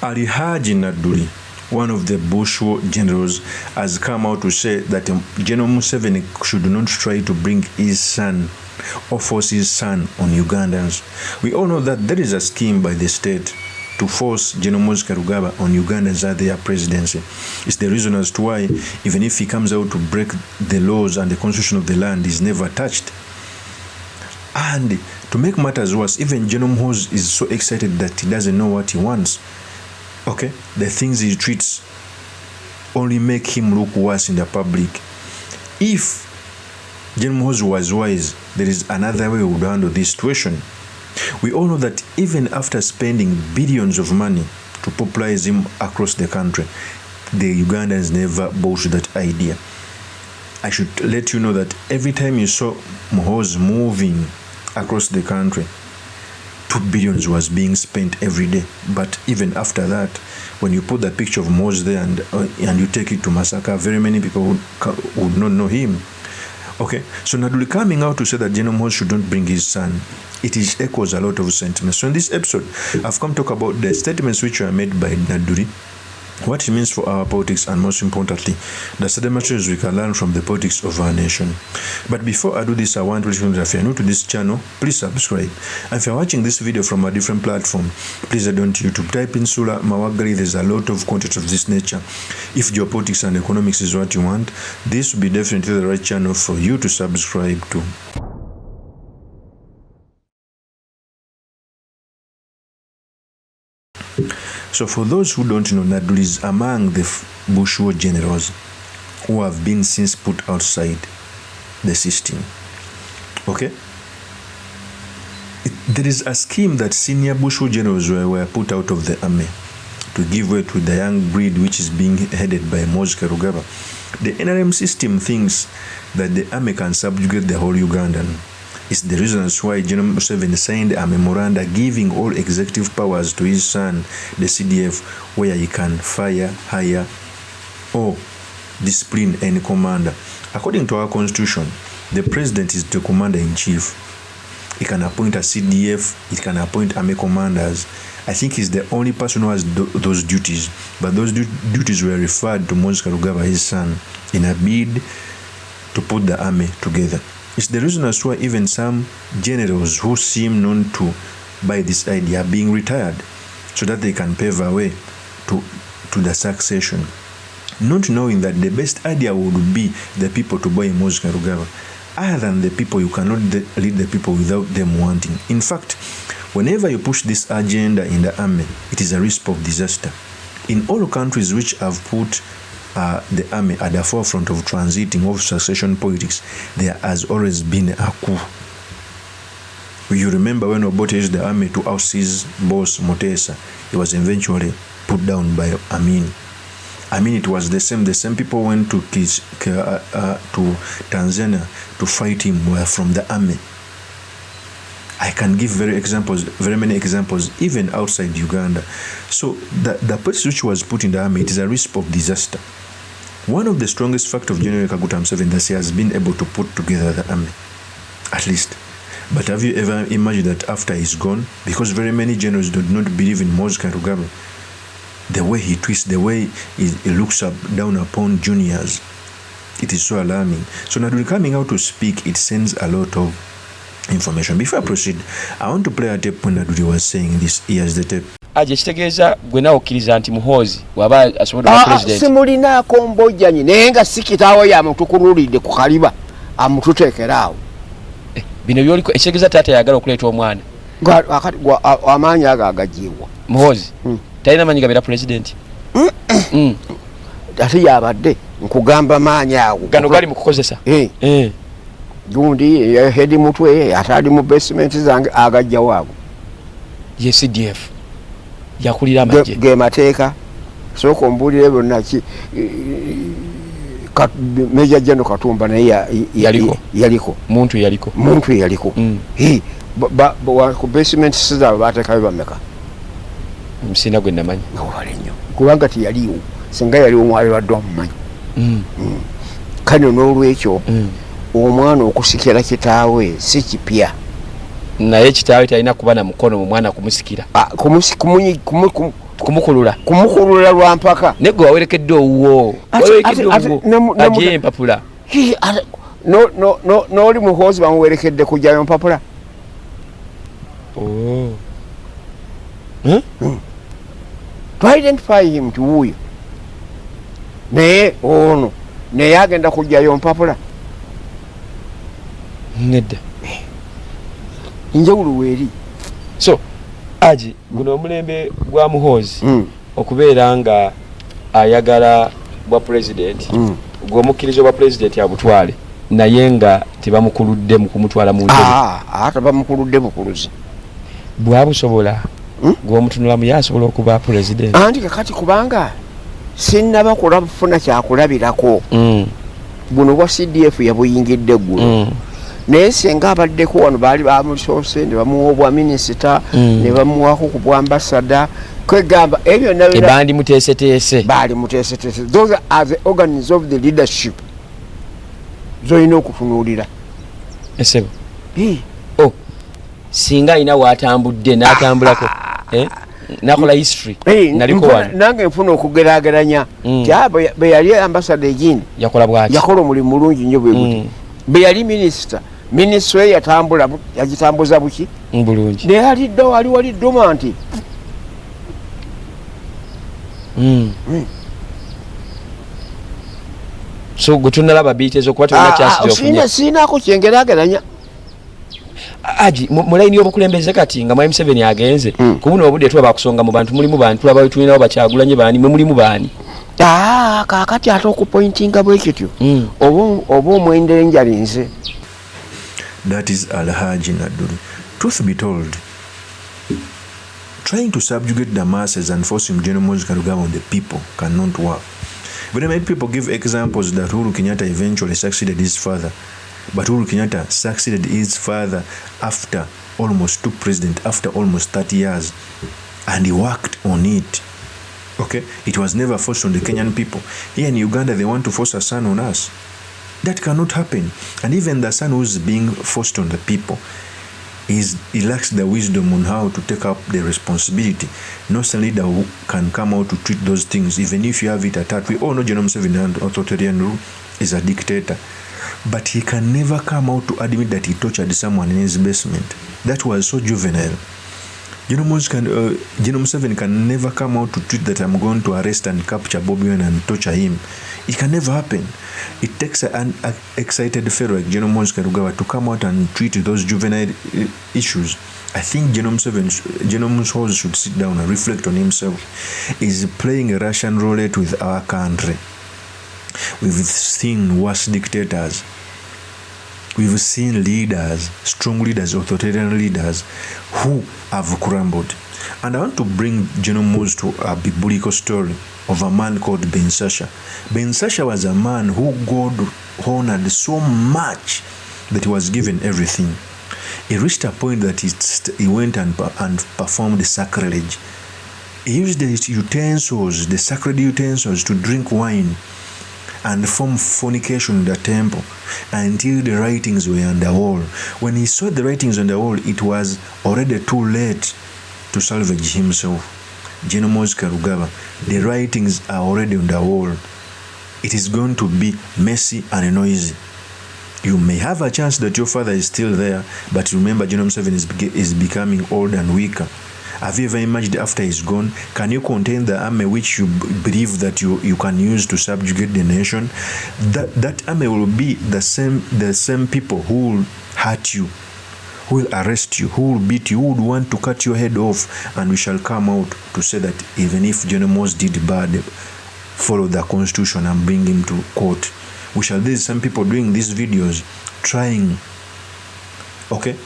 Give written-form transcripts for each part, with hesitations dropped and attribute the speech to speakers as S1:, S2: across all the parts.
S1: Hajji Nadduli, one of the Bush war generals, has come out to say that General Museveni should not try to bring his son or force his son on Ugandans. We all know that there is a scheme by the state to force General Moses Kainerugaba on Ugandans at their presidency. It's the reason as to why, even if he comes out to break the laws and the constitution of the land, he's never touched. And to make matters worse, even General Moses is so excited that he doesn't know what he wants. Okay, the things he treats only make him look worse in the public. If General Moses was wise, there is another way we would handle this situation. We all know that even after spending billions of money to popularize him across the country, the Ugandans never bought that idea. I should let you know that every time you saw MUHOOZI moving across the country, 2 billion was being spent every day. But even after that, when you put the picture of MUHOOZI there and you take it to Masaka, very many people would not know him. Okay, so Nadduli coming out to say that General Moses shouldn't bring his son, it echoes a lot of sentiments. So in this episode, I've come to talk about the statements which were made by Nadduli, what it means for our politics, and most importantly, the sentiments we can learn from the politics of our nation. But before I do this, I want to let you know that if you're new to this channel, please subscribe. And if you're watching this video from a different platform, please head on to YouTube, type in Sula Mawagari. There's a lot of content of this nature. If geopolitics and economics is what you want, this will be definitely the right channel for you to subscribe to. So for those who don't know, Nadduli is among the Bush war generals who have been since put outside the system. Okay? There is a scheme that senior Bush war generals were put out of the army to give way to the young breed which is being headed by Moses Kainerugaba. The NRM system thinks that the army can subjugate the whole Ugandan. It's the reasons why General Museveni signed a memoranda giving all executive powers to his son, the CDF, where he can fire, hire, or discipline any commander. According to our constitution, the president is the commander-in-chief. He can appoint a CDF, he can appoint army commanders. I think he's the only person who has those duties. But those duties were referred to Moses Kainerugaba, his son, in a bid to put the army together. It's the reason as to why even some generals who seem known to buy this idea are being retired, so that they can pave a way to the succession, not knowing that the best idea would be the people to buy Moses Kainerugaba. Other than the people, you cannot lead the people without them wanting. In fact, whenever you push this agenda in the army, it is a risk of disaster. In all countries which have put the army at the forefront of transiting of succession politics, there has always been a coup. You remember when Obote used the army to oust his boss Mutesa, he was eventually put down by Amin. I mean, it was the same people went to Tanzania to fight him were from the army. I can give very many examples, even outside Uganda. So the person which was put in the army, it is a risk of disaster. One of the strongest factors of General Kaguta Museveni that he has been able to put together the army, at least. But have you ever imagined that after he's gone, because very many generals do not believe in Moses Kainerugaba, the way he twists, the way he looks down upon juniors, it is so alarming. So Nadduli coming out to speak, it sends a lot of information. Before I proceed, I want to play a tape when Nadduli was saying this. Here's the tape.
S2: Aje kitegeeza gwe nawo okkiriza nti MUHOOZI waba asobola president
S3: simulinaako mbojjanyi naye nga si kitaawo yamutukululidde ku kaliba amututeekeraawo
S2: bino byoliko ekitegeeza taata yagala okuleeta omwana
S3: amaanyi ago agajiibwa
S2: MUHOOZI talina manyi gabeera president
S3: ate yabadde nkugamba maanyi ago
S2: gano gali mu kukozesa
S3: gundi hedi mutwe ate ali mu basement zange agajjawo ago
S2: ye CDF yakulira amajje
S3: ge mateeka soko ombulire bonna ki Meja General Katumba naye yaliko
S2: muntu yaliko
S3: ku basement siza baatekayo bameka
S2: msina gwe namanyi
S3: wale nnyo kubanga tiyaliwo singa yaliwo mwali wadde omumanyi kano n'olwekyo omwana okusikira kitaawe si kipya
S2: naye kitaawe talina kuba na mukono mu mwana kumusikira
S3: kumukulula lwa mpaka
S2: nego wawerekedde owuwo aje empapula
S3: n'oli muhoozi bamuwerekedde kujjayo mpapula to identify him ti wuuyo naye ono naye agenda kujjayo mpapula
S2: nedda
S3: njawulo weeri
S2: so aji guno omulembe gwa muhoozi okubeera nga ayagala bwa president gw'omukkirizo bwa president abutwale naye nga tebamukuludde mu kumutwala mu ntebe
S3: ate bamukuludde bukuluzi
S2: bwabusobola gw'omutunulamu yasobola okuba president
S3: anti kakati kubanga sinnaba kulafuna kyakulabirako buno bwa CDF yabuyingidde ggulo naye senga abaddeko wano baali bamusoose ne bamuwa obwa minisita ne bamuwako ku bwambasada kwegamba ebyo
S2: bandi muteeseteese
S3: baali muteeseteese those are the organs of the leadership zoyina okutunuulira
S2: esebo singa alina waatambudde n'atambulako nakola history naliko wano
S3: nange nfuna okugeraageranya bwe yali ambasada egindi
S2: yakola bwaki
S3: yakola omulimu mulungi nnyo bwe guti bwe yali minisita minisitule yatambula yagitambuza buki
S2: bulungi
S3: naye alidde wali dduma nti
S2: so gutunalaba biitezo kuba tolina kyasi
S3: siinaako kyengeraageranya
S2: aji mulayini y'obukulembeze kati nga mwami Museveni agenze kubuno obudde tuba bakusonga mu bantu mulimu bantu tulaba bwe tulinawo bakyagulanye baani mwe mulimu baani
S3: kaakati ate okupointinga bwe kityo oba omwendenja linze.
S1: That is Al-Hajji Nadduli. Truth be told, trying to subjugate the masses and forcing General Moses Kairugawa on the people cannot work. Very many people give examples that Uhuru Kenyatta eventually succeeded his father. But Uhuru Kenyatta succeeded his father after almost took president after almost 30 years. And he worked on it. Okay? It was never forced on the Kenyan people. Here in Uganda, they want to force a son on us. That cannot happen. And even the son who's being forced on the people, he lacks the wisdom on how to take up the responsibility. No leader who can come out to treat those things, even if you have it at heart. We all know General Museveni and authoritarian rule is a dictator. But he can never come out to admit that he tortured someone in his basement. That was so juvenile. General Museveni can never come out to tweet that I'm going to arrest and capture Bobi Wine and torture him. It can never happen. It takes an excited fellow like General Moses Kairugawa to come out and treat those juvenile issues. I think General Museveni should sit down and reflect on himself. He's playing a Russian roulette with our country. We've seen worse dictators. We've seen leaders, strong leaders, authoritarian leaders who have crumbled. And I want to bring General Moses to a biblical story of a man called Ben Sasha. Ben Sasha was a man who God honored so much that he was given everything. He reached a point that he went and performed sacrilege. He used the utensils, the sacred utensils, to drink wine and form fornication in the temple until the writings were on the wall. When he saw the writings on the wall, it was already too late to salvage himself. General Moses Kairugawa, the writings are already on the wall. It is going to be messy and noisy. You may have a chance that your father is still there, but remember General Museveni is becoming old and weaker. Have you ever imagined after he's gone, can you contain the army which you believe that you can use to subjugate the nation? That army will be the same people who will hurt you, who will arrest you, who will beat you, who would want to cut your head off, and we shall come out to say that even if General Moses did bad, follow the constitution and bring him to court. We shall see some people doing these videos trying, okay,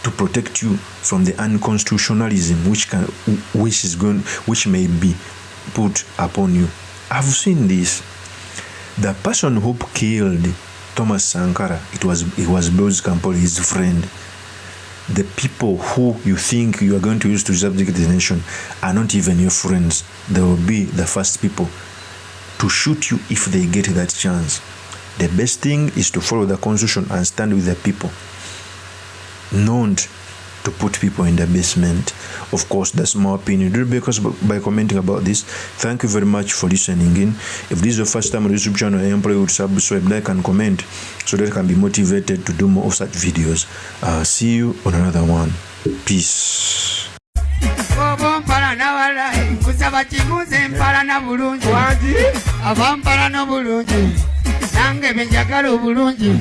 S1: to protect you from the unconstitutionalism which may be put upon you. I've seen this. The person who killed Thomas Sankara, it was Blaise Compaoré, his friend. The people who you think you are going to use to subjugate the nation are not even your friends. They will be the first people to shoot you if they get that chance. The best thing is to follow the constitution and stand with the people, not to put people in the basement. Of course, that's my opinion. Do because by commenting about this. Thank you very much for listening in. If this is your first time on the YouTube channel, I implore you to subscribe, like, and comment so that I can be motivated to do more of such videos. See you on another one. Peace.
S4: Kusaba kimuze mpala na bulungi wangi avampala no bulungi nange benjagala obulungi